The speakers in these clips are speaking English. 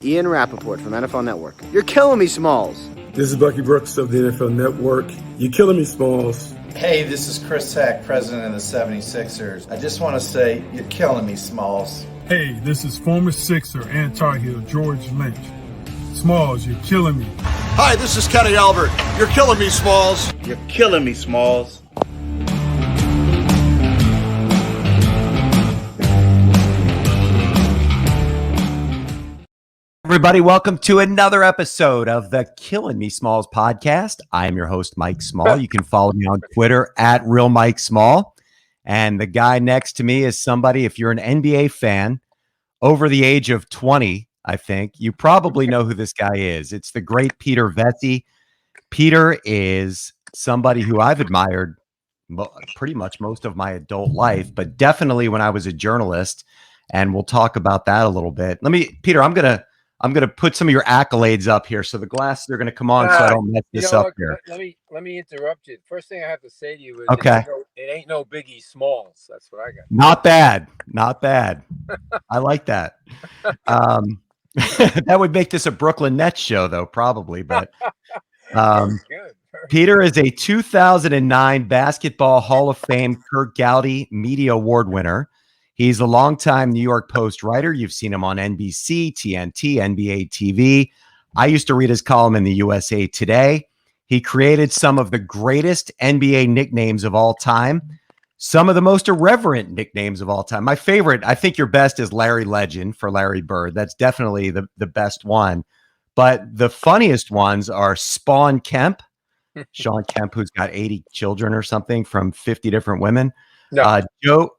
Ian Rappaport from NFL Network. You're killing me, Smallz. This is Bucky Brooks of the NFL Network. You're killing me, Smallz. Hey, this is Chris Heck, president of the 76ers. I just want to say, you're killing me, Smallz. Hey, this is former Sixer and Tar Heel George Lynch. Smallz, you're killing me. Hi, this is Kenny Albert. You're killing me, Smallz. You're killing me, Smallz. Everybody, welcome to another episode of the Killin' Me Smallz podcast. I am your host, Mike Small. You can follow me on Twitter at Real Mike Small. And the guy next to me is somebody, if you're an NBA fan over the age of 20, I think, you probably know who this guy is. It's the great Peter Vecsey. Peter is somebody who I've admired pretty much most of my adult life, but definitely when I was a journalist. And we'll talk about that a little bit. Peter, I'm gonna put some of your accolades up here, so the glasses are gonna come on, so I don't mess this up here. Let me interrupt you. First thing I have to say to you is, okay, it ain't no Biggie Smalls. That's what I got. Not bad. I like that. That would make this a Brooklyn Nets show, though, probably. But Peter is a 2009 Basketball Hall of Fame Kurt Gowdy Media Award winner. He's a longtime New York Post writer. You've seen him on NBC, TNT, NBA TV. I used to read his column in the USA Today. He created some of the greatest NBA nicknames of all time, some of the most irreverent nicknames of all time. My favorite, I think your best, is Larry Legend for Larry Bird. That's definitely the best one. But the funniest ones are Spawn Kemp, Sean Kemp, who's got 80 children or something from 50 different women. No. Joe...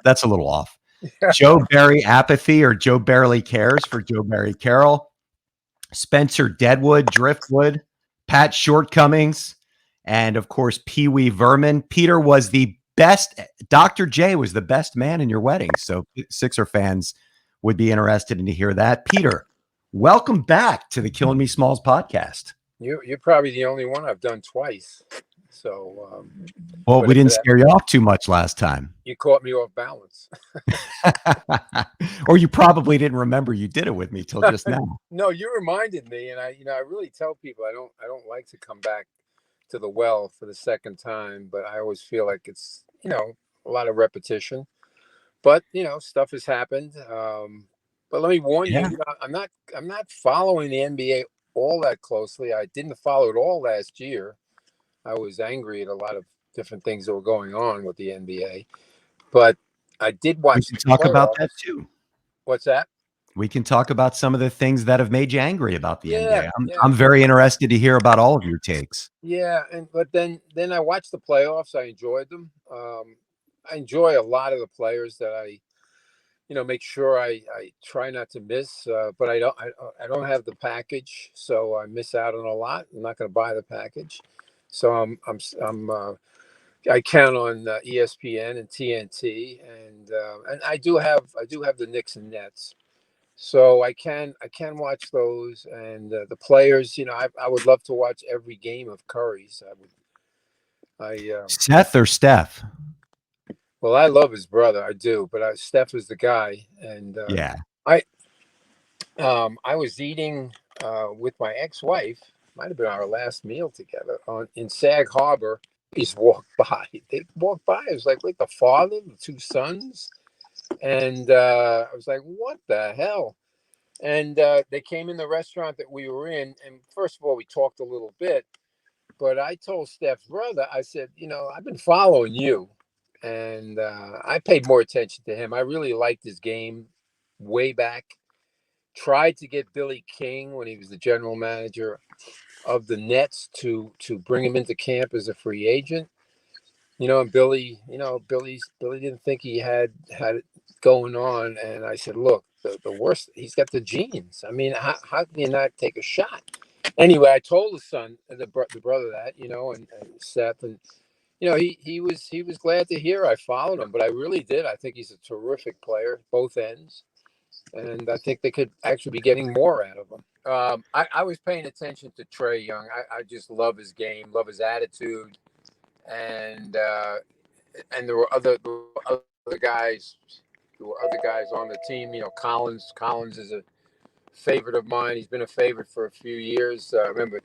that's a little off. Joe Barry Apathy, or Joe Barely Cares for Joe Barry Carroll. Spencer Deadwood, Driftwood. Pat Shortcomings. And, of course, Pee Wee Vermin. Peter was the best. Dr. J was the best man in your wedding. So Sixer fans would be interested in to hear that. Peter, welcome back to the Killing Me Smallz podcast. You're probably the only one I've done twice. So, well, we didn't scare you off too much last time. You caught me off balance. Or you probably didn't remember you did it with me till just now. No, you reminded me, and I really tell people I don't like to come back to the well for the second time, but I always feel like it's, a lot of repetition. But, stuff has happened. But let me warn you, I'm not following the NBA all that closely. I didn't follow it all last year. I was angry at a lot of different things that were going on with the NBA, but I did watch. We can talk about that too. What's that? We can talk about some of the things that have made you angry about the NBA. I'm very interested to hear about all of your takes. Yeah, but then I watched the playoffs. I enjoyed them. I enjoy a lot of the players that I, make sure I try not to miss. But I don't have the package, so I miss out on a lot. I'm not going to buy the package. So I count on ESPN and TNT, and I do have the Knicks and Nets, so I can watch those, and the players. I would love to watch every game of Curry's. Seth or Steph? Well, I love his brother, I do, but Steph is the guy, and I was eating with my ex-wife. Might have been our last meal together in Sag Harbor. He's walked by. They walked by. It was like the father, the two sons, and I was like, "What the hell?" And they came in the restaurant that we were in, and first of all, we talked a little bit. But I told Steph's brother, I said, I've been following you, and I paid more attention to him. I really liked his game way back. Tried to get Billy King when he was the general manager of the Nets to bring him into camp as a free agent. And Billy didn't think he had it going on. And I said, look, the worst, he's got the genes. I mean, how can you not take a shot? Anyway, I told the son, the brother that, and Seth, and he was glad to hear I followed him, but I really did. I think he's a terrific player, both ends. And I think they could actually be getting more out of him. I was paying attention to Trae Young. I just love his game, love his attitude, and there were other guys. There were other guys on the team. Collins is a favorite of mine. He's been a favorite for a few years. I remember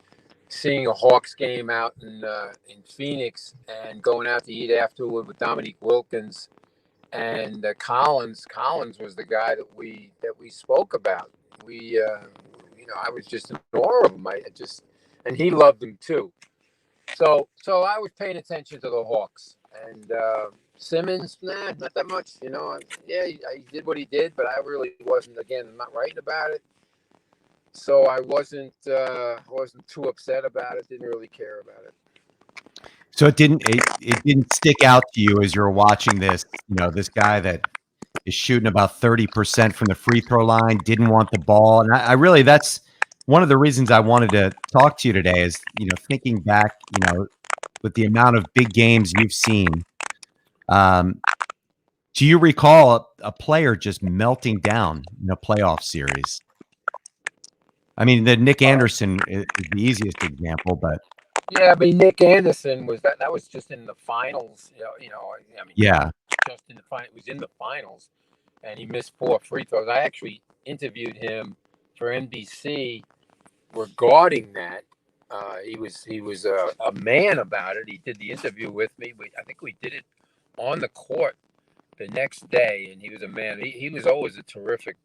seeing a Hawks game out in Phoenix and going out to eat afterward with Dominique Wilkins and Collins. Collins was the guy that we spoke about. I was just in awe of him. And he loved him too. So I was paying attention to the Hawks and Simmons. Not that much. Yeah, he did what he did, but I really wasn't. Again, I'm not writing about it. So I wasn't too upset about it. Didn't really care about it. So it didn't stick out to you as you're watching this. This guy that is shooting about 30% from the free throw line, didn't want the ball, and I really, that's one of the reasons I wanted to talk to you today. Is thinking back, with the amount of big games you've seen, do you recall a player just melting down in a playoff series? I mean, the Nick Anderson is the easiest example, but yeah, I mean, Nick Anderson was that was just in the finals. Yeah, just in the final. It was in the finals, and he missed 4 free throws. I actually interviewed him for NBC regarding that. He was a man about it. He did the interview with me. I think we did it on the court the next day, and he was a man. He was always a terrific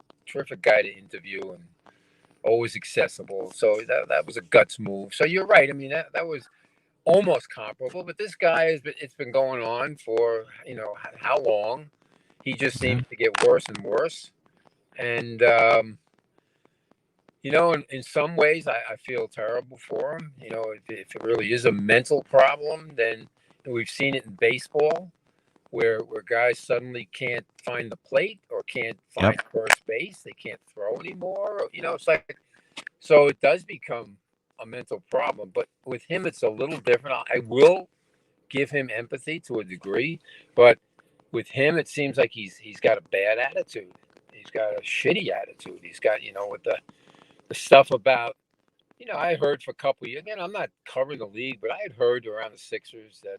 guy to interview and always accessible. So that was a guts move. So you're right. I mean, that was almost comparable. But this guy it's been going on for how long? He just seems to get worse and worse. And in some ways, I feel terrible for him. If it really is a mental problem, then we've seen it in baseball, where guys suddenly can't find the plate or can't find first base. They can't throw anymore. It's like, so it does become a mental problem. But with him, it's a little different. I will give him empathy to a degree, but with him, it seems like he's got a bad attitude. He's got a shitty attitude. He's got, with the stuff about, I heard for a couple of years, again, I'm not covering the league, but I had heard around the Sixers that,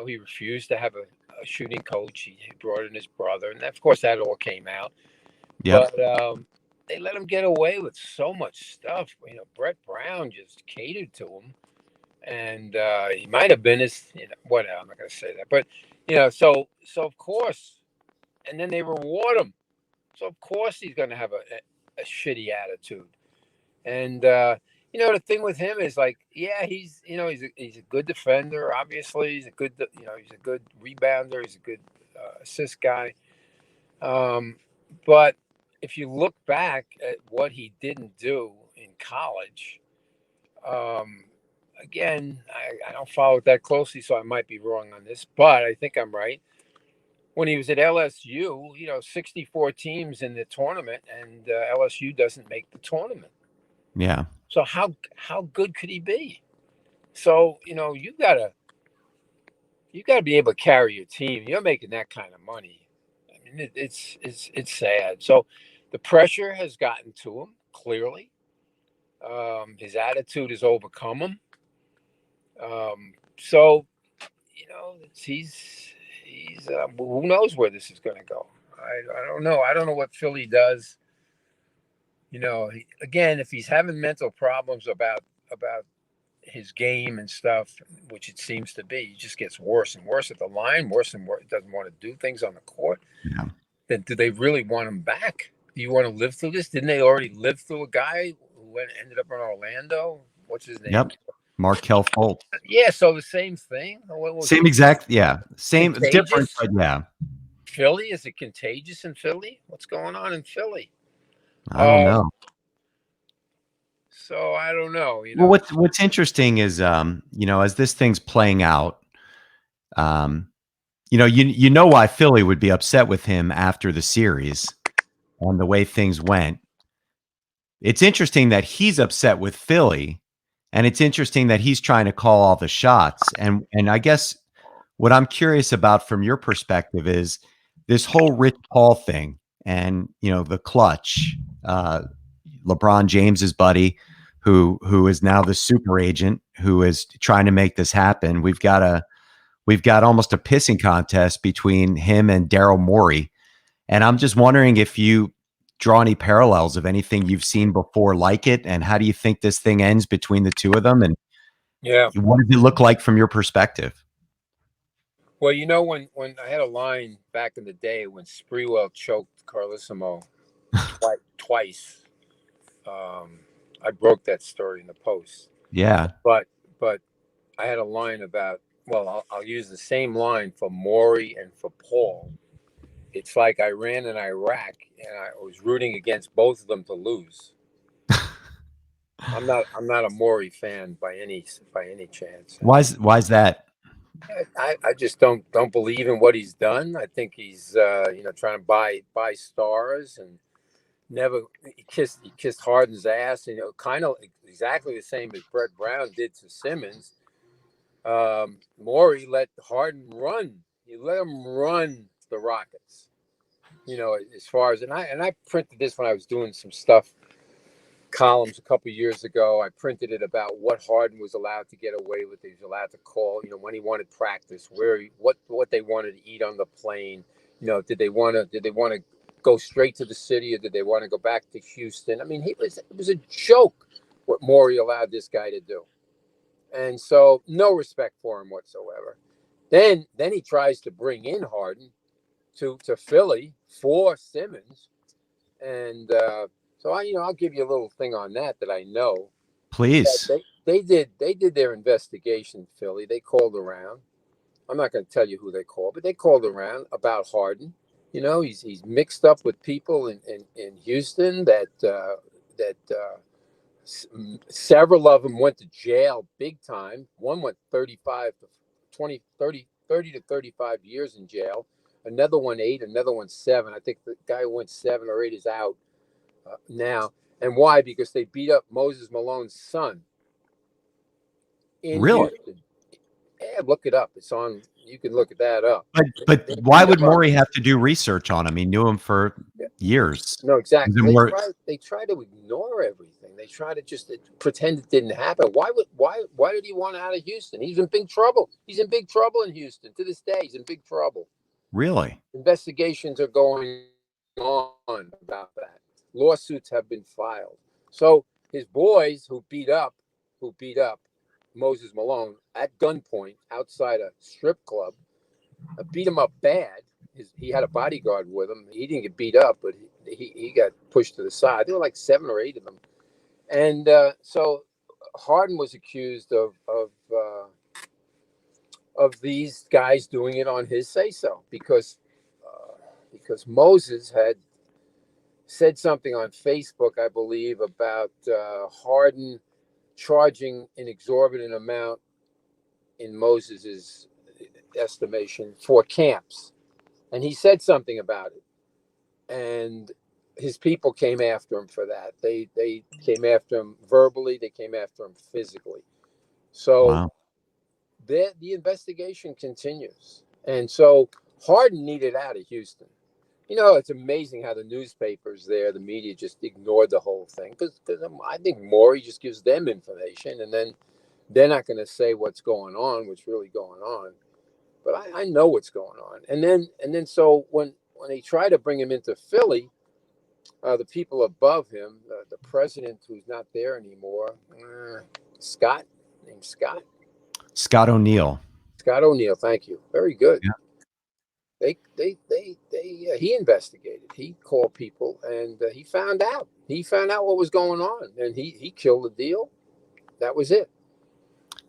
he refused to have a shooting coach. He brought in his brother. And of course, that all came out. Yeah. But they let him get away with so much stuff. Brett Brown just catered to him. And he might have been his, whatever. I'm not going to say that. But, so of course, and then they reward him. So of course he's going to have a shitty attitude. And, the thing with him is like, yeah, he's a good defender. Obviously, he's a good rebounder. He's a good assist guy. But if you look back at what he didn't do in college, again, I don't follow it that closely, so I might be wrong on this, but I think I'm right. When he was at LSU, 64 teams in the tournament, and LSU doesn't make the tournament. Yeah. So how good could he be? So, you gotta be able to carry your team. You're making that kind of money. I mean, it's sad. So the pressure has gotten to him, clearly. His attitude has overcome him. So, he's who knows where this is going to go. I don't know. I don't know what Philly does. Again, if he's having mental problems about his game and stuff, which it seems to be, he just gets worse and worse at the line, worse and worse. Doesn't want to do things on the court. Yeah. Then do they really want him back? Do you want to live through this? Didn't they already live through a guy who ended up in Orlando? What's his name? Yep. Markelle Fultz. Yeah, so the same thing. Same exact, yeah. Same, different, but yeah. Philly, is it contagious in Philly? What's going on in Philly? I don't know. So I don't know. Well, what's interesting is, as this thing's playing out, you know why Philly would be upset with him after the series on the way things went. It's interesting that he's upset with Philly, and it's interesting that he's trying to call all the shots. And I guess what I'm curious about from your perspective is this whole Rich Paul thing, and the clutch, LeBron James's buddy, who is now the super agent, who is trying to make this happen. We've got almost a pissing contest between him and Daryl Morey. And I'm just wondering if you draw any parallels of anything you've seen before like it? And how do you think this thing ends between the two of them? And what does it look like from your perspective? Well, when I had a line back in the day when Sprewell choked Carlissimo twice, I broke that story in the Post. Yeah. But I had a line about, well, I'll use the same line for Maury and for Paul. It's like Iran and Iraq, and I was rooting against both of them to lose. I'm not a Maury fan by any chance. Why's that? I just don't believe in what he's done. I think he's trying to buy stars, and he kissed Harden's ass, and kind of exactly the same as Brett Brown did to Simmons. Maury let Harden run. He let him run the Rockets. As far as I printed this when I was doing some columns a couple of years ago. I printed it about what Harden was allowed to get away with. He was allowed to call, when he wanted practice, what they wanted to eat on the plane. Did they want to go straight to the city, or did they want to go back to Houston? I mean, it was a joke what Maury allowed this guy to do. And so no respect for him whatsoever. Then he tries to bring in Harden to Philly for Simmons. And so I'll give you a little thing on that I know. Please. They did their investigation in Philly. They called around. I'm not going to tell you who they called, but they called around about Harden. He's mixed up with people in Houston that several of them went to jail big time. One went 30 to 35 years in jail. Another one 8, another one 7. I think the guy who went 7 or 8 is out now. And why? Because they beat up Moses Malone's son in Houston. Yeah, look it up. It's on. You can look that up. But why would Maury have to do research on him? He knew him for years. No, exactly. They try to ignore everything. They try to just pretend it didn't happen. Why did he want out of Houston? He's in big trouble. He's in big trouble in Houston to this day. He's in big trouble. Really? Investigations are going on about that. Lawsuits have been filed. So his boys who beat up Moses Malone at gunpoint outside a strip club, beat him up bad. He had a bodyguard with him. He didn't get beat up, but he got pushed to the side. There were like 7 or 8 of them. And so Harden was accused of these guys doing it on his say-so because Moses had said something on Facebook, I believe, about Harden charging an exorbitant amount in Moses's estimation for camps. And he said something about it. And his people came after him for that. They came after him verbally. They came after him physically. So wow. The investigation continues. And so Harden needed out of Houston. It's amazing how the newspapers there, the media just ignored the whole thing. Because I think Maury just gives them information, and then they're not going to say what's going on, what's really going on. But I know what's going on. And then so when they try to bring him into Philly, the people above him, the president who's not there anymore, Scott O'Neill. Scott O'Neill, thank you. Very good. Yeah. He investigated. He called people, and he found out. He found out what was going on, and he killed the deal. That was it.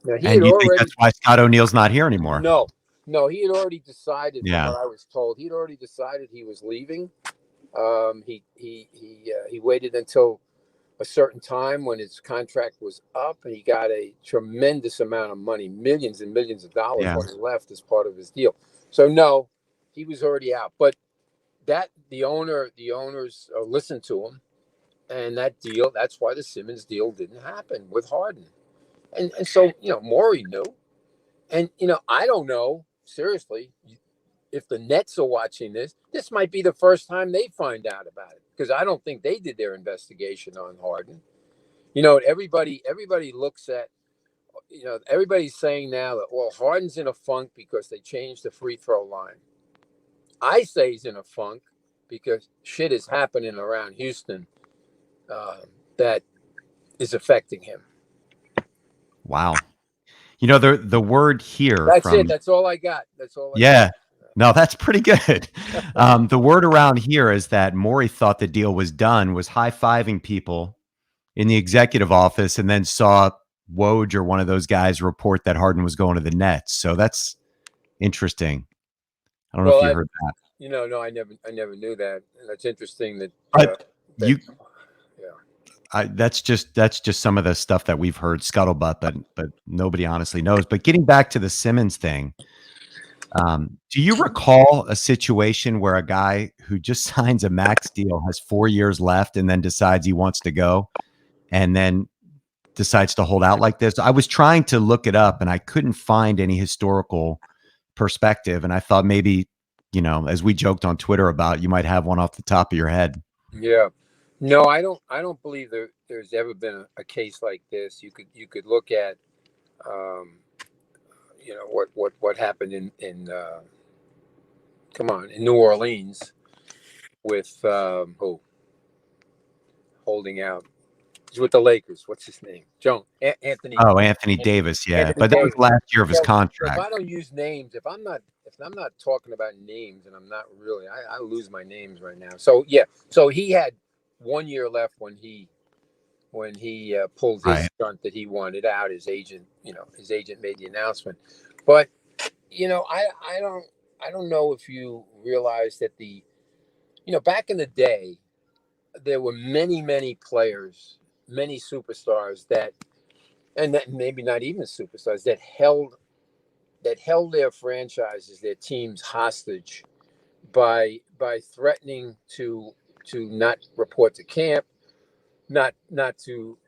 Now, and you think that's why Scott O'Neill's not here anymore? No, he had already decided. Yeah. From what I was told, he'd already decided he was leaving. He waited until a certain time when his contract was up, and he got a tremendous amount of money, millions and millions of dollars when he left as part of his deal. So no, he was already out. But that the owners listened to him, and that's why the Simmons deal didn't happen with Harden. And so, Maury knew. And, I don't know, seriously, if the Nets are watching this might be the first time they find out about it, because I don't think they did their investigation on Harden. Everybody looks at, everybody's saying now that, well, Harden's in a funk because they changed the free throw line. I say he's in a funk because shit is happening around Houston that is affecting him. Wow. You know, the word here That's from it. That's all I got. That's all. Yeah. No, that's pretty good. The word around here is that Morey thought the deal was done, was high-fiving people in the executive office, and then saw Woj or one of those guys report that Harden was going to the Nets. So that's interesting. I don't know if you heard that. No, I never knew that. And that's interesting that. That's just some of the stuff that we've heard scuttlebutt, but nobody honestly knows. But getting back to the Simmons thing, do you recall a situation where a guy who just signs a max deal has 4 years left and then decides he wants to go and then decides to hold out like this? I was trying to look it up and I couldn't find any historical perspective. And I thought maybe, as we joked on Twitter about, you might have one off the top of your head. Yeah. No, I don't believe there's ever been a case like this. You could look at, what happened in New Orleans with who holding out. He's with the Lakers. What's his name? Anthony. Oh, Anthony Davis. Yeah, Anthony but that Davis. was last year of his contract. If I don't use names, if I'm not talking about names, and I'm not really, I lose my names right now. So yeah, so he had 1 year left when he pulled his stunt that he wanted out. His agent made the announcement. But I don't know if you realize that back in the day, there were many players, many superstars that maybe not even superstars that held their franchises, their teams hostage by threatening to not report to camp, not to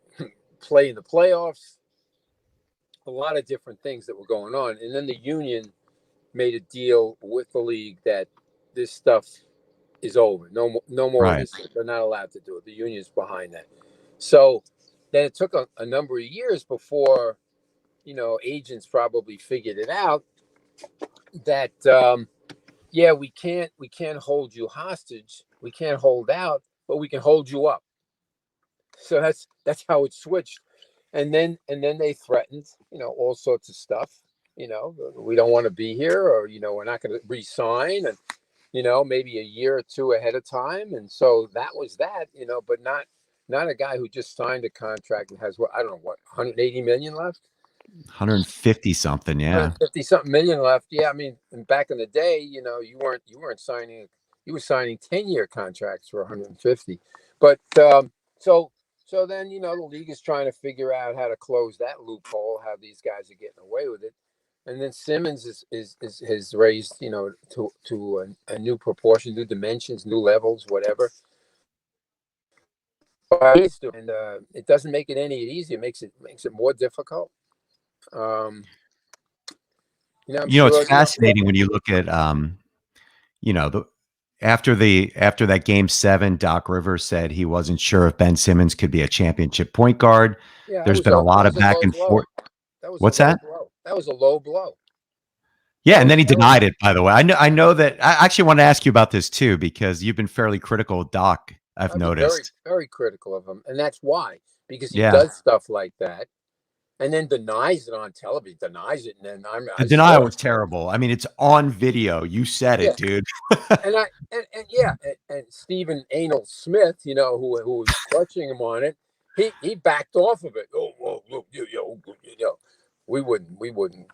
play in the playoffs, a lot of different things that were going on. And then the union made a deal with the league that this stuff is over. No more of this. They're not allowed to do it. The union's behind that. So then it took a number of years before, agents probably figured it out that, we can't hold you hostage. We can't hold out, but we can hold you up. So that's how it switched. And then they threatened, all sorts of stuff. We don't want to be here, or, we're not going to re-sign, and, maybe a year or two ahead of time. And so that was that, but not a guy who just signed a contract and has 180 million left. 150 something, yeah. 150 something million left. Yeah, I mean, and back in the day, you weren't signing. You were signing 10-year contracts for 150. But so then the league is trying to figure out how to close that loophole, how these guys are getting away with it. And then Simmons has raised to a new proportion, new dimensions, new levels, whatever. And it doesn't make it any easier. It makes it more difficult. It's fascinating when you look at after that game 7, Doc Rivers said he wasn't sure if Ben Simmons could be a championship point guard. Yeah, there's been a lot of back and forth. What's that? That was a low blow. Yeah, and then he denied it, by the way. I know that. I actually want to ask you about this too, because you've been fairly critical of Doc, I've noticed. Very, very critical of him. And that's why. Because he does stuff like that and then denies it on television, denies it. And then the denial was terrible. I mean, it's on video. You said it, dude. and Stephen Anal Smith, who was clutching him on it, he backed off of it. Oh, we wouldn't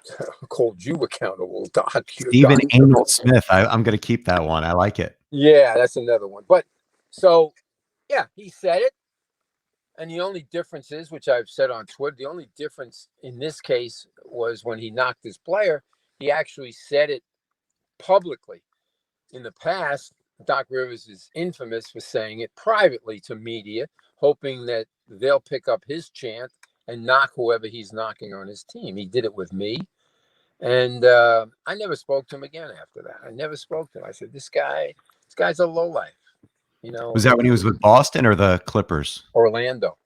hold you accountable, Doc. Stephen Anal Smith. I'm going to keep that one. I like it. Yeah, that's another one. But so, yeah, he said it. And the only difference is, which I've said on Twitter, the only difference in this case was when he knocked his player, he actually said it publicly. In the past, Doc Rivers is infamous for saying it privately to media, hoping that they'll pick up his chant and knock whoever he's knocking on his team. He did it with me. And I never spoke to him again after that. I never spoke to him. I said, this guy's a lowlife. Was that when he was with Boston or the Clippers? Orlando.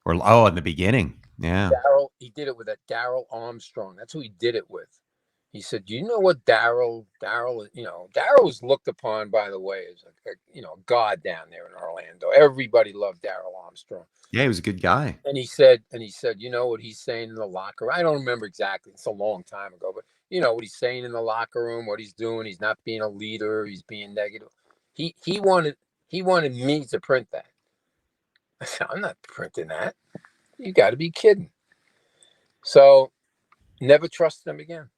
In the beginning. Yeah. He did it with that Darryl Armstrong. That's who he did it with. He said, "Do you know what Daryl, Daryl was looked upon, by the way, as a god down there in Orlando. Everybody loved Daryl Armstrong." Yeah, he was a good guy. And he said, you know what he's saying in the locker? I don't remember exactly. It's a long time ago, but you know what he's saying in the locker room, what he's doing. He's not being a leader. He's being negative. He wanted me to print that. I said, I'm not printing that. You got to be kidding. So never trusted him again.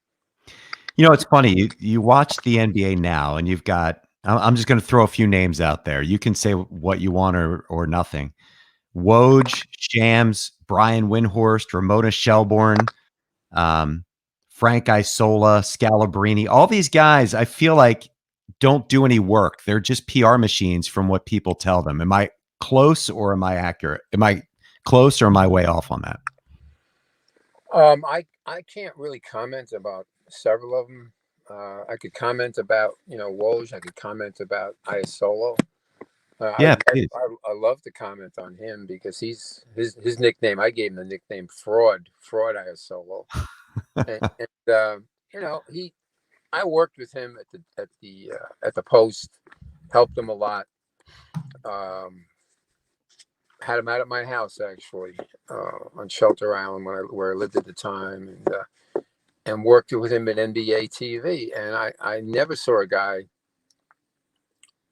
You know, it's funny. You watch the NBA now, and you've got. I'm just going to throw a few names out there. You can say what you want or nothing. Woj, Shams, Brian Windhorst, Ramona Shelbourne, Frank Isola, Scalabrini. All these guys, I feel like, don't do any work. They're just PR machines from what people tell them. Am I close or am I accurate? Am I close or am I way off on that? I can't really comment about several of them. I could comment about, Woj. I could comment about Iasolo. Yeah, I love to comment on him because his nickname. I gave him the nickname Fraud Iasolo, and I worked with him at the Post, helped him a lot. Had him out at my house actually on Shelter Island where I lived at the time, and worked with him at NBA TV. And I never saw a guy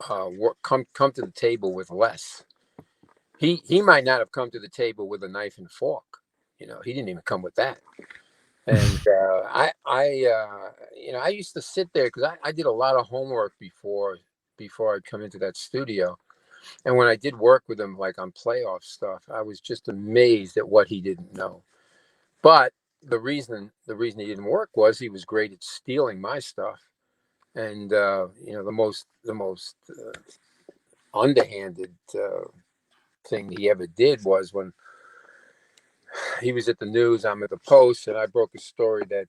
come to the table with less. He might not have come to the table with a knife and fork. He didn't even come with that. And I used to sit there because I did a lot of homework before I'd come into that studio. And when I did work with him, like on playoff stuff, I was just amazed at what he didn't know. But the reason he didn't work was he was great at stealing my stuff. And the most underhanded thing he ever did was when he was at the news. I'm at the Post, and I broke a story that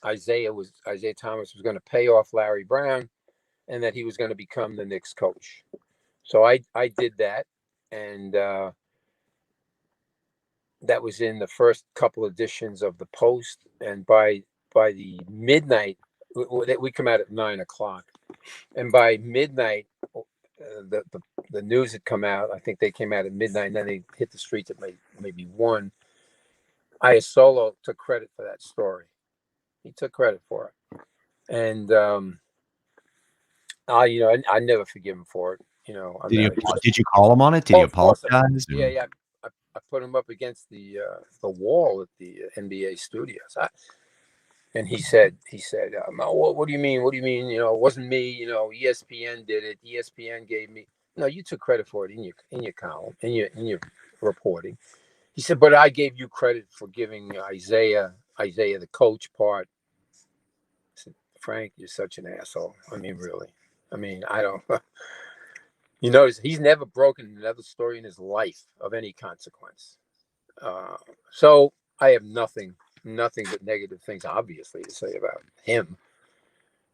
Isaiah Thomas was going to pay off Larry Brown, and that he was going to become the Knicks coach. So I did that, and that was in the first couple editions of the Post. And by the midnight, we come out at 9:00, and by midnight, the news had come out. I think they came out at midnight, and then they hit the streets at maybe 1. Iasolo took credit for that story. He took credit for it, and I never forgive him for it. Did you call him on it? Did he apologize? Yeah. I put him up against the wall at the NBA studios. And he said, what do you mean? What do you mean? It wasn't me. ESPN did it. ESPN gave me. No, you took credit for it in your column, in your reporting. He said, but I gave you credit for giving Isaiah the coach part. I said, Frank, you're such an asshole. I mean, really. I mean, I don't. You notice he's never broken another story in his life of any consequence. So I have nothing but negative things, obviously, to say about him.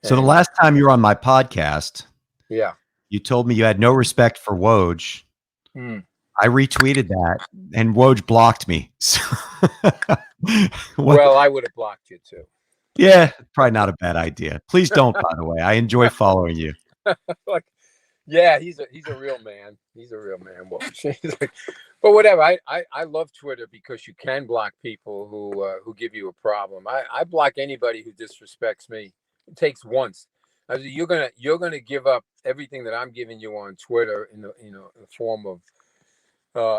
So the last time you were on my podcast, yeah, you told me you had no respect for Woj. I retweeted that, and Woj blocked me. Well, I would have blocked you too. Yeah, probably not a bad idea. Please don't, by the way. I enjoy following you. Yeah, he's a real man. He's a real man. But whatever. I love Twitter because you can block people who give you a problem. I block anybody who disrespects me. It takes once. You're gonna give up everything that I'm giving you on Twitter in the form of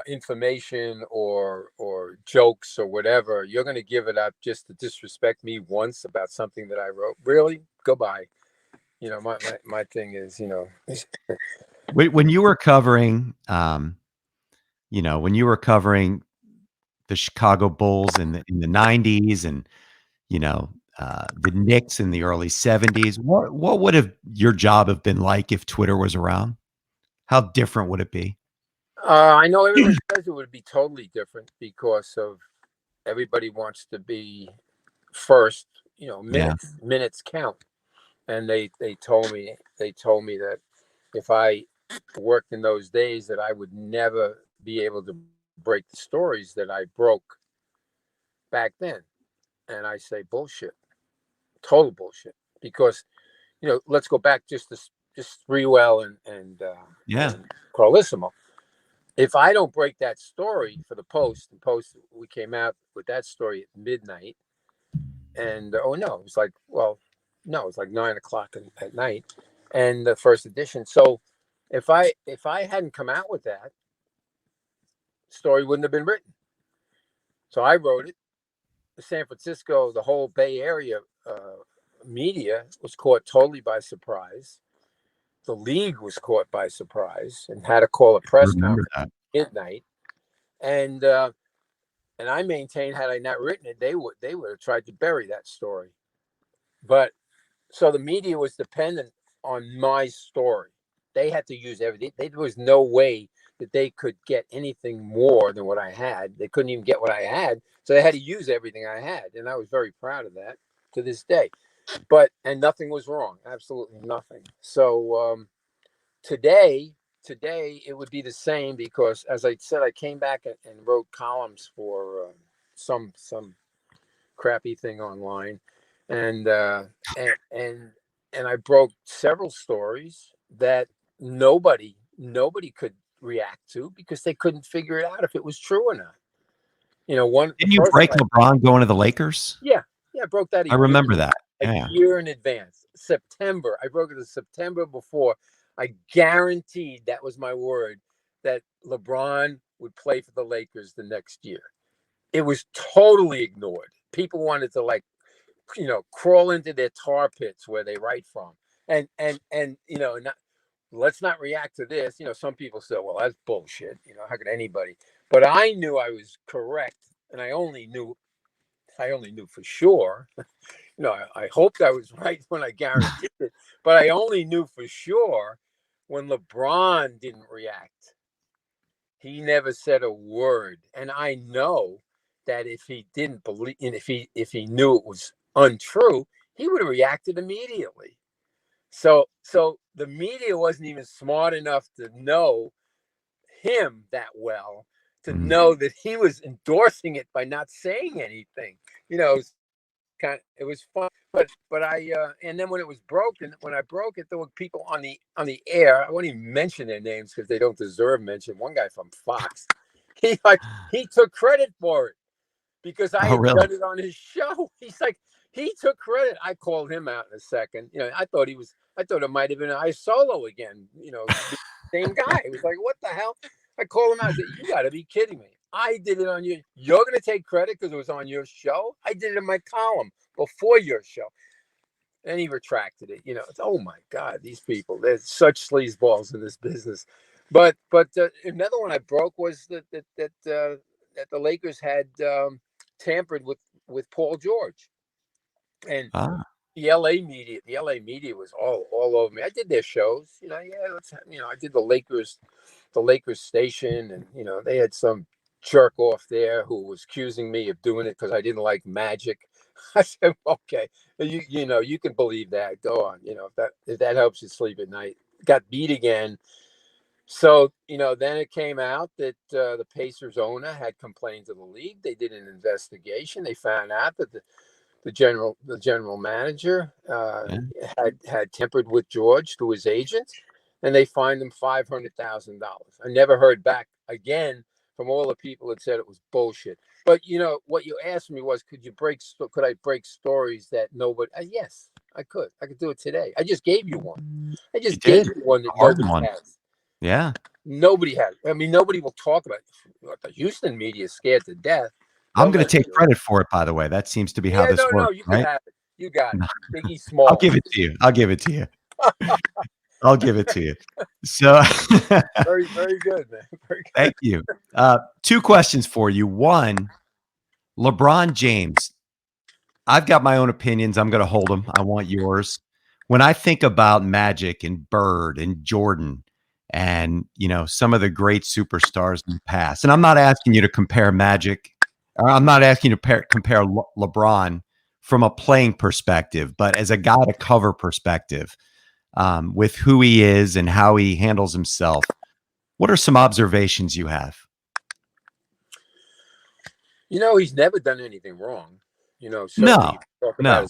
information or jokes or whatever. You're gonna give it up just to disrespect me once about something that I wrote. Really? Goodbye. My thing is, when you were covering, when you were covering the Chicago Bulls in the 90s and, the Knicks in the early 70s, what would have your job have been like if Twitter was around? How different would it be? I know everyone says it would be totally different because of everybody wants to be first, minutes count. And they told me that if I worked in those days that I would never be able to break the stories that I broke back then. And I say bullshit. total bullshit. Because let's go back just Sprewell and Carlissimo. If I don't break that story for the Post, we came out with that story at midnight, and it was like 9 o'clock at night, and the first edition. So if I hadn't come out with that, story wouldn't have been written. So I wrote it. The San Francisco, the whole Bay Area media was caught totally by surprise. The league was caught by surprise and had to call a press conference at midnight. And I maintain, had I not written it, they would have tried to bury that story. But so the media was dependent on my story. They had to use everything. There was no way that they could get anything more than what I had. They couldn't even get what I had. So they had to use everything I had. And I was very proud of that to this day. And nothing was wrong. Absolutely nothing. So today it would be the same, because as I said, I came back and wrote columns for some crappy thing online. And I broke several stories that nobody could react to, because they couldn't figure it out if it was true or not. Didn't you break LeBron going to the Lakers? Yeah, I broke that. I remember that. A year in advance. September. I broke it in September before. I guaranteed, that was my word, that LeBron would play for the Lakers the next year. It was totally ignored. People wanted to crawl into their tar pits where they write from. And let's not react to this. Some people say, well, that's bullshit. How could anybody? But I knew I was correct, and I only knew for sure. I hoped I was right when I guaranteed it, but I only knew for sure when LeBron didn't react. He never said a word, and I know that if he didn't believe, and if he knew it was untrue, he would have reacted immediately. So the media wasn't even smart enough to know him that well to know that he was endorsing it by not saying anything. It was fun, but I and then when I broke it, there were people on the air. I won't even mention their names because they don't deserve mention. One guy from Fox, he took credit for it because I had done it on his show. He's like, he took credit. I called him out in a second. I thought it might have been I Solo again. Same guy. He was like, what the hell? I called him out. I said, you got to be kidding me. I did it on you. You're going to take credit because it was on your show? I did it in my column before your show. And he retracted it. Oh my God, these people, there's such sleazeballs in this business. But another one I broke was that the Lakers had tampered with Paul George. And the LA media was all over me. I did their shows, I did the Lakers station, and they had some jerk off there who was accusing me of doing it because I didn't like Magic. I said, okay, you can believe that. Go on, if that helps you sleep at night. Got beat again. So, then it came out that the Pacers owner had complained to the league. They did an investigation. They found out that the general manager had tampered with George through his agent, and they fined him $500,000. I never heard back again from all the people that said it was bullshit. But what you asked me was, could I break stories that nobody? Yes, I could. I could do it today. I just gave you one. I just gave you one that nobody has. Yeah. Nobody has. I mean, nobody will talk about it. The Houston media is scared to death. I'm going to take credit for it, by the way. That seems to be how this works. No, you can have it. You got it. Biggie Small. I'll give it to you. I'll give it to you. So very, very good, man. Very good. Thank you. Two questions for you. One, LeBron James. I've got my own opinions. I'm going to hold them. I want yours. When I think about Magic and Bird and Jordan and, some of the great superstars in the past, and I'm not asking you to compare Magic. I'm not asking you to compare LeBron from a playing perspective, but as a guy to cover perspective, with who he is and how he handles himself. What are some observations you have? He's never done anything wrong. Certainly No, you talk about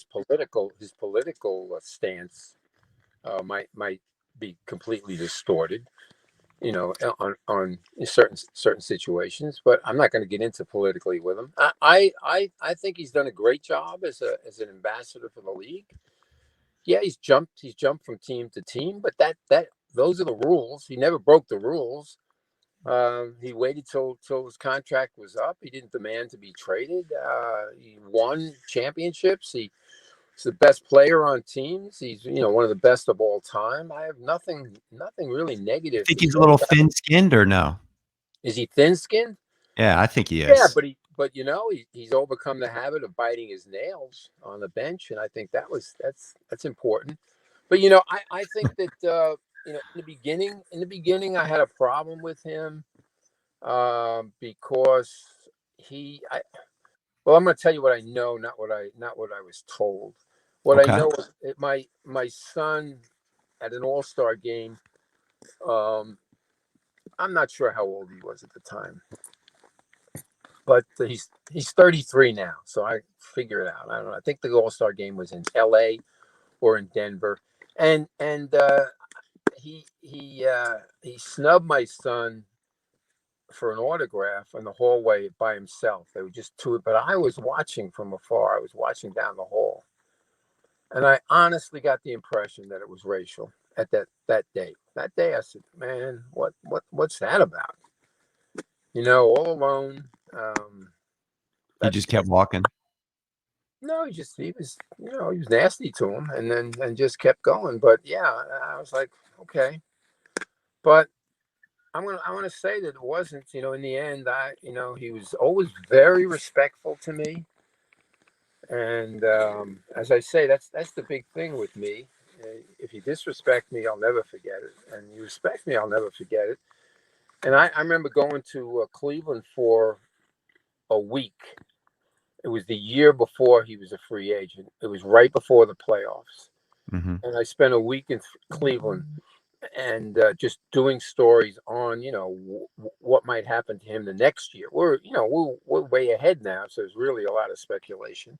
no. his political stance might be completely distorted, on certain situations. But I'm not going to get into politically with him. I think he's done a great job as an ambassador for the league. Yeah, he's jumped from team to team, but that those are the rules. He never broke the rules. He waited till his contract was up. He didn't demand to be traded. He won championships. He's the best player on teams. He's one of the best of all time. I have nothing really negative. Think he's a little thin-skinned or no? Is he thin-skinned? Yeah, I think he is. Yeah, but he's overcome the habit of biting his nails on the bench, and I think that's important. But I think that in the beginning I had a problem with him because I'm going to tell you what I know, not what I was told. What Okay. I know is that my son at an all-star game. I'm not sure how old he was at the time, but he's 33 now, so I figure it out. I don't know. I think the all-star game was in L.A. or in Denver, and he snubbed my son for an autograph in the hallway by himself. They were just two, but I was watching from afar. I was watching down the hall, and I honestly got the impression that it was racial at that day. That day, I said, "Man, what's that about?" All alone. He just kept walking. No, he was nasty to him, and just kept going. But yeah, I was like, okay, but I want to say that it wasn't. In the end, he was always very respectful to me, and as I say, that's the big thing with me. If you disrespect me, I'll never forget it, and you respect me, I'll never forget it. And I remember going to Cleveland for a week. It was the year before he was a free agent. It was right before the playoffs. Mm-hmm. And I spent a week in Cleveland and just doing stories on, what might happen to him the next year. We're way ahead now, so there's really a lot of speculation.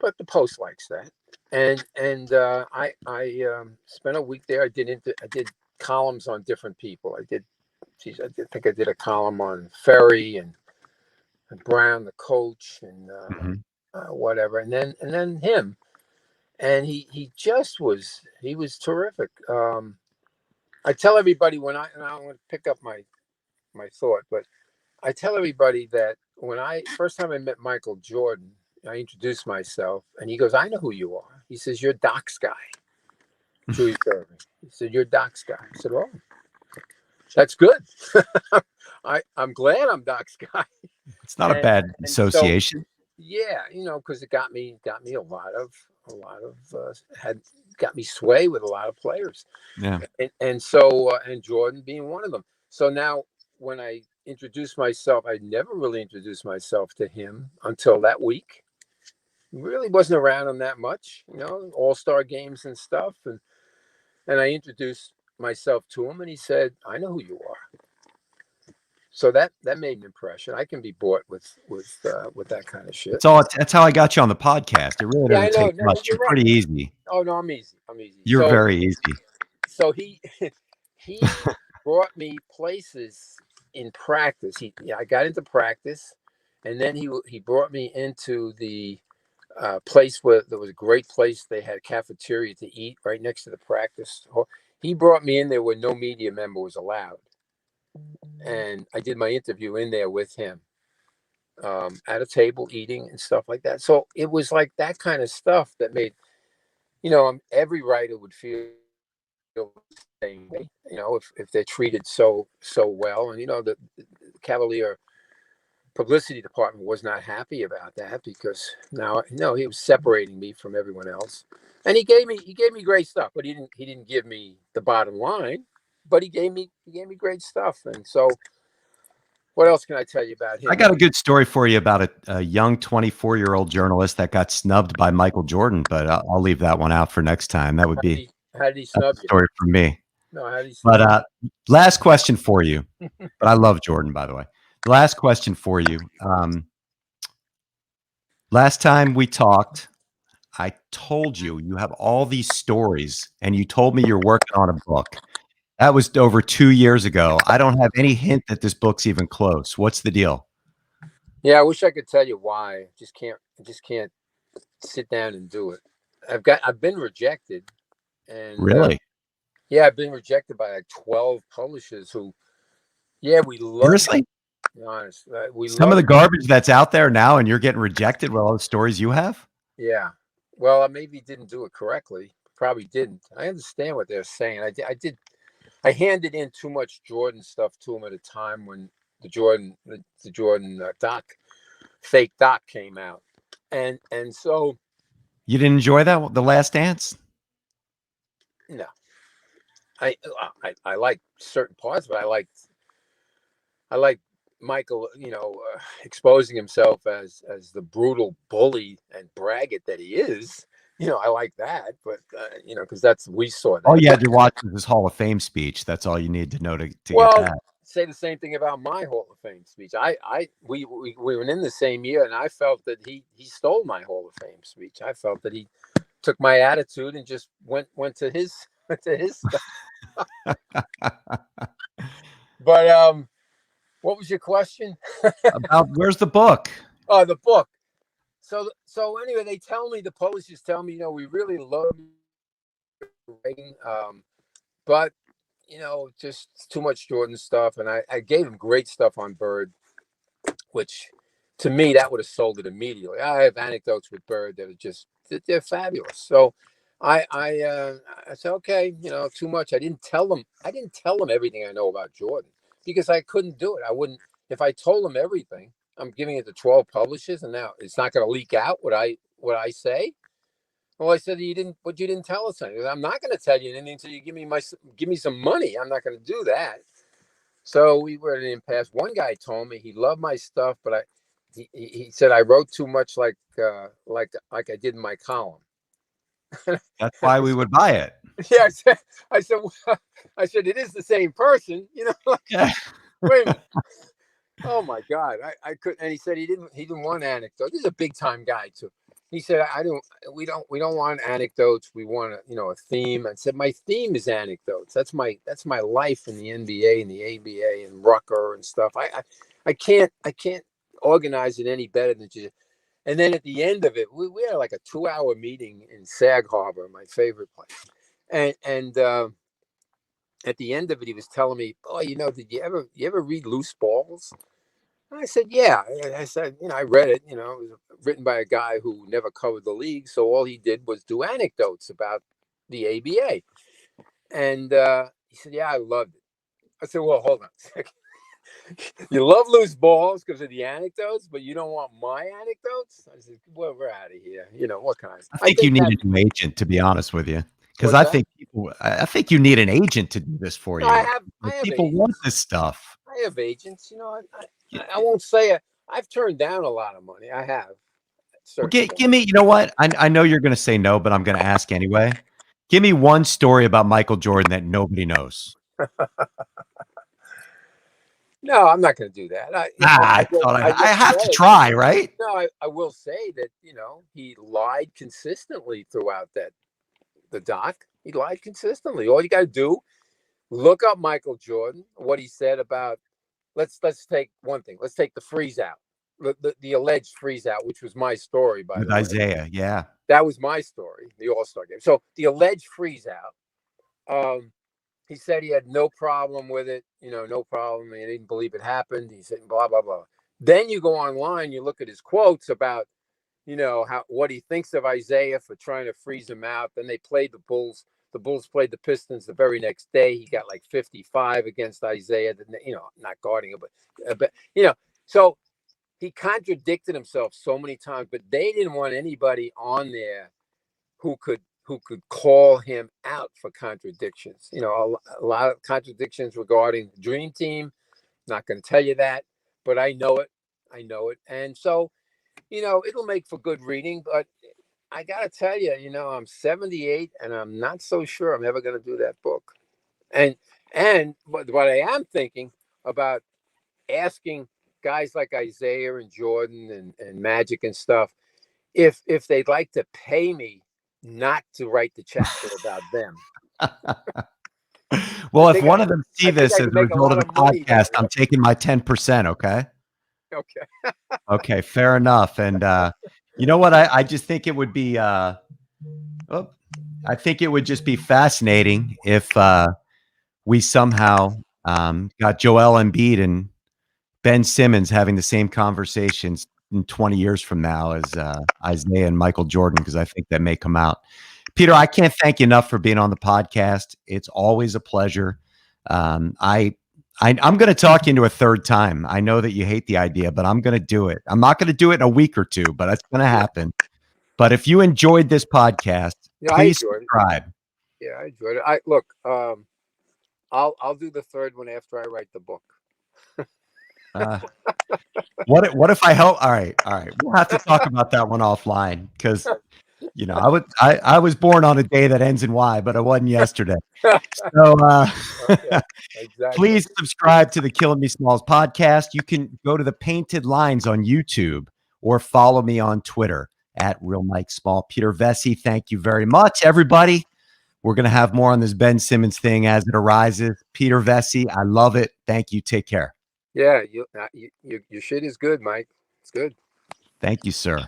But the Post likes that. And I spent a week there. I did columns on different people. I think I did a column on Ferry and Brown, the coach, and whatever, and then him, and he was terrific. I tell everybody and I want to pick up my thought, but I tell everybody that when first time I met Michael Jordan, I introduced myself, and he goes, "I know who you are." He says, "You're Doc's guy." Julius Irving. He said, "You're Doc's guy." I said, "Oh, that's good." I'm glad I'm Doc's guy. It's not a bad association. So, yeah, because it got me a lot of got me sway with a lot of players. Yeah. And so Jordan being one of them. So now when I introduced myself, I never really introduced myself to him until that week. He really wasn't around him that much, all-star games and stuff. And I introduced myself to him, and he said, "I know who you are." So that made an impression. I can be bought with that kind of shit. That's how I got you on the podcast. It really doesn't take much. You're pretty easy. Oh no, I'm easy. You're very easy. So he brought me places in practice. I got into practice, and then he brought me into the place where there was a great place. They had a cafeteria to eat right next to the practice. He brought me in there where no media member was allowed. And I did my interview in there with him at a table eating and stuff like that. So it was like that kind of stuff that made, every writer would feel the same way, if they're treated so well. And, the Cavalier publicity department was not happy about that because now, he was separating me from everyone else. And he gave me great stuff, but he didn't give me the bottom line. But he gave me great stuff. And so what else can I tell you about him? I got a good story for you about a young 24-year-old journalist that got snubbed by Michael Jordan, but I'll leave that one out for next time. That would be how did he snub you? Story for me. No, how did he snub you? Last question for you. But I love Jordan, by the way. Last question for you. Last time we talked, I told you have all these stories, and you told me you're working on a book. That was over 2 years ago. I don't have any hint that this book's even close. What's the deal? Yeah, I wish I could tell you why. I just can't sit down and do it. I've been rejected, and Really? yeah, I've been rejected by like 12 publishers who, yeah, we love. Seriously? To be honest, we Some of love. the garbage that's out there now, and you're getting rejected with all the stories you have? Yeah. Well, I maybe didn't do it correctly. Probably didn't. I understand what they're saying. I handed in too much Jordan stuff to him at a time when the Jordan fake doc came out, and so You didn't enjoy that, The Last Dance? no, I like certain parts, but I like Michael, exposing himself as the brutal bully and braggart that he is. I like that, but because we saw that. All you had to watch was his Hall of Fame speech. That's all you need to know to get Well, that. say the same thing about my Hall of Fame speech. We were in the same year, and I felt that he stole my Hall of Fame speech. I felt that he took my attitude and just went to his to his stuff. But what was your question? About where's the book? Oh, the book. So anyway, the publishers tell me, we really love your writing, but just too much Jordan stuff. And I gave him great stuff on Bird, which to me that would have sold it immediately. I have anecdotes with Bird that are they're fabulous. So I said, okay, too much. I didn't tell them everything I know about Jordan because I couldn't do it. I wouldn't. If I told them everything, I'm giving it to 12 publishers, and now it's not going to leak out what I say. Well, I said you didn't tell us anything. I'm not going to tell you anything until you give me some money. I'm not going to do that. So we were at an impasse. One guy told me he loved my stuff, but he said I wrote too much like I did in my column. That's why we would buy it. Yeah, I said it is the same person, Yeah. Wait a minute. Oh my God, I couldn't. And he said he didn't want anecdotes. This is a big time guy too. He said we don't want anecdotes. We want a theme. I said my theme is anecdotes. That's my life in the NBA and the ABA and Rucker and stuff. I can't organize it any better than just. And then at the end of it, we had like a 2-hour meeting in Sag Harbor, my favorite place. And at the end of it, he was telling me, "Oh, did you ever read Loose Balls?" And I said, "Yeah." I said, I read it. It was written by a guy who never covered the league, so all he did was do anecdotes about the ABA. And he said, "Yeah, I loved it." I said, "Well, hold on a second. You love Loose Balls because of the anecdotes, but you don't want my anecdotes?" I said, "Well, we're out of here. What kind?" I think you need a new agent, to be honest with you, because I think you need an agent to do this for you. I have People agents. want this stuff. I have agents. I won't say I've turned down a lot of money. I have. Well, give me. You know what? I know you're going to say no, but I'm going to ask anyway. Give me one story about Michael Jordan that nobody knows. No, I'm not going to do that. I have to try, right? No, I will say that he lied consistently throughout the doc. He lied consistently. All you got to do, look up Michael Jordan, what he said about. Let's take one thing. Let's take the freeze out, the alleged freeze out, which was my story by With the way. Isaiah. Yeah, that was my story. The All-Star game. So the alleged freeze out. He said he had no problem with it, no problem. He didn't believe it happened. He said blah blah blah. Then you go online, you look at his quotes about, what he thinks of Isaiah for trying to freeze him out. Then they played the Bulls. The Bulls played the Pistons the very next day. He got like 55 against Isaiah. Not guarding him, but so he contradicted himself so many times. But they didn't want anybody on there who could call him out for contradictions. A lot of contradictions regarding the Dream Team. Not going to tell you that, but I know it. And so, it'll make for good reading. But I got to tell you, I'm 78 and I'm not so sure I'm ever going to do that book. But what I am thinking about asking guys like Isaiah and Jordan and Magic and stuff, if they'd like to pay me not to write the chapter about them. Well, if one of them see this as a result of the podcast, I'm taking my 10%. Okay. Okay. Okay. Fair enough. And you know what? I just think it would be. I think it would just be fascinating if we somehow got Joel Embiid and Ben Simmons having the same conversations in 20 years from now as Isaiah and Michael Jordan, because I think that may come out. Peter, I can't thank you enough for being on the podcast. It's always a pleasure. I'm going to talk you into a third time. I know that you hate the idea, but I'm going to do it. I'm not going to do it in a week or two, but it's going to happen. But if you enjoyed this podcast, please subscribe. Yeah, I enjoyed it. Look, I'll do the third one after I write the book. What if I help? All right. We'll have to talk about that one offline, because you know I was born on a day that ends in Y, but I wasn't yesterday. So exactly. Please subscribe to the Killin Me Smallz podcast. You can go to the Painted Lines on YouTube or follow me on Twitter at Real Mike Small. Peter Vecsey, thank you very much, everybody. We're going to have more on this Ben Simmons thing as it arises. Peter Vecsey, I love it. Thank you. Take care. Yeah, your shit is good, Mike. It's good. Thank you, sir.